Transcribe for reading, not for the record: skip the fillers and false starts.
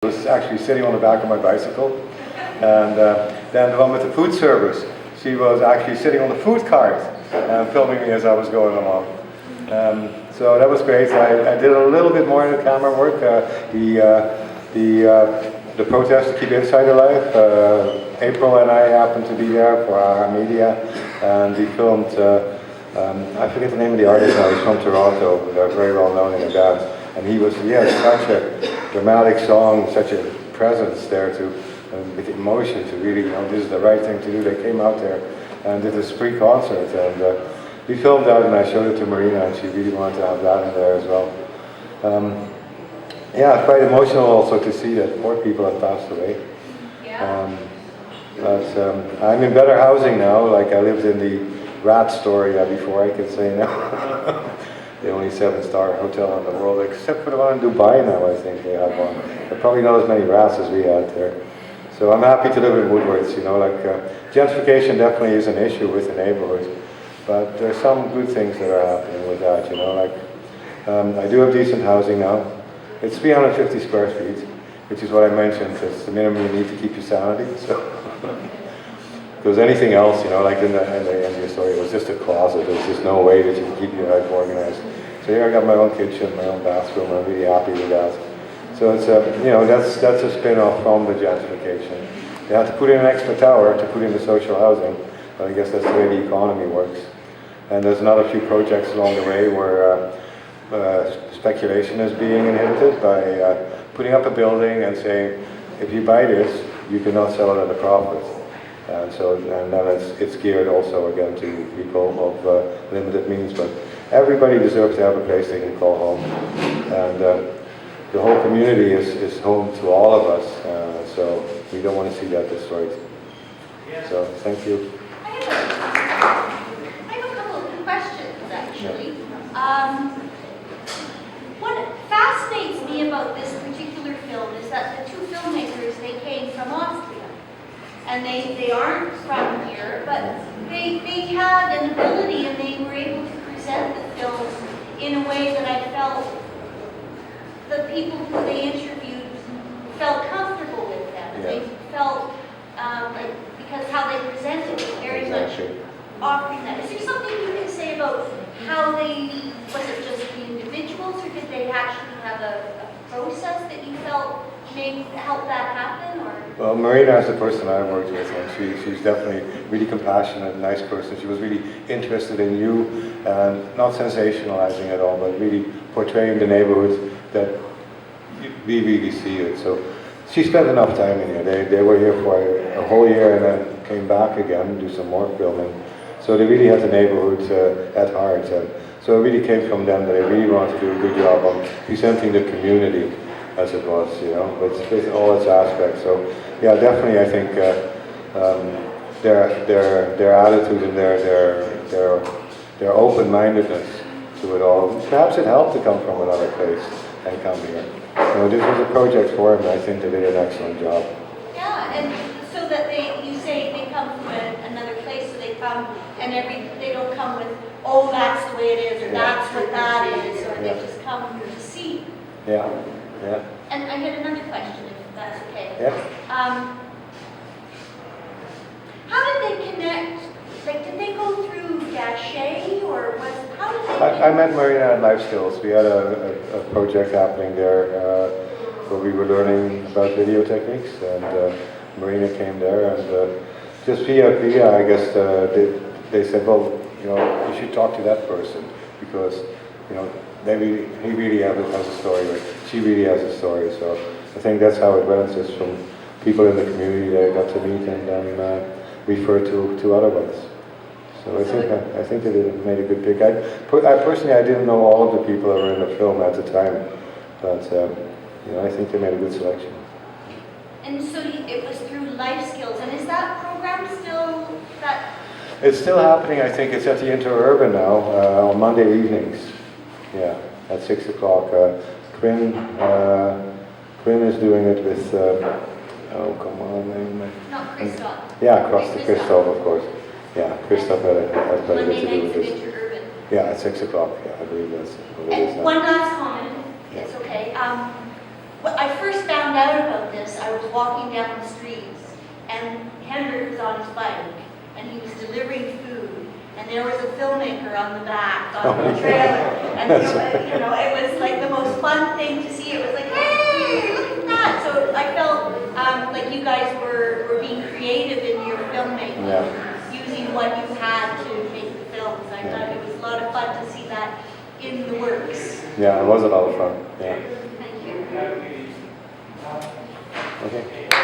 I was actually sitting on the back of my bicycle, and then the one with the food service, she was actually sitting on the food cart and filming me as I was going along. So that was great. I did a little bit more in the camera work. The protest to keep insider life. April and I happened to be there for our media, and we filmed. I forget the name of the artist now. He's from Toronto. They're very well known in the band, and he had such a dramatic song, such a presence there to with emotion to really, this is the right thing to do. They came out there and did this free concert, and we filmed that, and I showed it to Marina, and she really wanted to have that in there as well. Yeah, quite emotional also to see that more people have passed away. Yeah. But I'm in better housing now. Like I lived in the rat story before, I could say now. The only 7-star hotel in the world, except for the one in Dubai now, I think they have one. There are probably not as many rats as we had there. So I'm happy to live in Woodwards, gentrification definitely is an issue with the neighborhood. But there's some good things that are happening with that, I do have decent housing now. It's 350 square feet, which is what I mentioned. It's the minimum you need to keep your sanity. So, because anything else, like in the end of your story, it was just a closet. There's just no way that you can keep your life organized. So here I got my own kitchen, my own bathroom. I'm really happy with that. So it's that's a spin-off from the gentrification. They had to put in an extra tower to put in the social housing, but I guess that's the way the economy works. And there's another few projects along the way where speculation is being inhibited by putting up a building and saying, if you buy this, you cannot sell it at a profit. And then it's geared also again to people of limited means. But everybody deserves to have a place they can call home. And the whole community is home to all of us. So we don't want to see that destroyed. So thank you. I have a couple of questions, actually. Yeah. What fascinates me about this particular film is that the two filmmakers, they came from Austria. And they aren't from here, but they had an ability and they were able to present the film in a way that I felt the people who they interviewed felt comfortable with them. Yeah. They felt because how they presented it very much offering that. Is there something you can say about how was it just the individuals, or did they actually have a process that you felt may help that happen? Or? Well, Marina is the person I worked with, and she's definitely really compassionate, nice person. She was really interested in you, and not sensationalizing at all, but really portraying the neighborhood that we really see it. So she spent enough time in here. They were here for a whole year and then came back again, do some more filming. So they really had the neighborhood at heart. And so it really came from them that they really wanted to do a good job on presenting the community as it was, with all its aspects. So yeah, definitely I think their attitude and their open-mindedness to it all. Perhaps it helped to come from another place and come here. This was a project for them, and I think they did an excellent job. Yeah, and so that you say they come from another place, so they come and they don't come with, oh, that's the way it is, or that's what that is, or they just come to see. Yeah. Yeah. And I had another question, if that's okay. Yeah. How did they connect? Like, did they go through Gachet, or how did they? I met Marina at Life Skills. We had a project happening there where we were learning about video techniques, and Marina came there, and just via, I guess they said, well, you should talk to that person because, he really has a story, or she really has a story. So I think that's how it went. Just from people in the community that I got to meet and then refer to other ones. So I think they made a good pick. I personally didn't know all of the people that were in the film at the time, but I think they made a good selection. And so it was through Life Skills, and is that program still that? It's still happening. I think it's at the Interurban now on Monday evenings. Yeah, at 6 o'clock. Quinn is doing it with. Oh, come on, Not Christoph. Yeah, Christoph, of course. Yeah, Christoph has quite a bit to do with this. Interurban. Yeah, at 6 o'clock. Yeah, I believe that's what it is now. One last comment, it's okay. I first found found out about this, I was walking down the streets, and Hendrik was on his bike, and he was delivering food, and there was a filmmaker on the back of the trailer, and you know, it was like the most fun thing to see. It was like, hey, look at that! So I felt like you guys were being creative in your filmmaking, using what you had to make the films. I thought it was a lot of fun to see that in the works. Yeah, it was a lot of fun. Yeah. Thank you. Okay.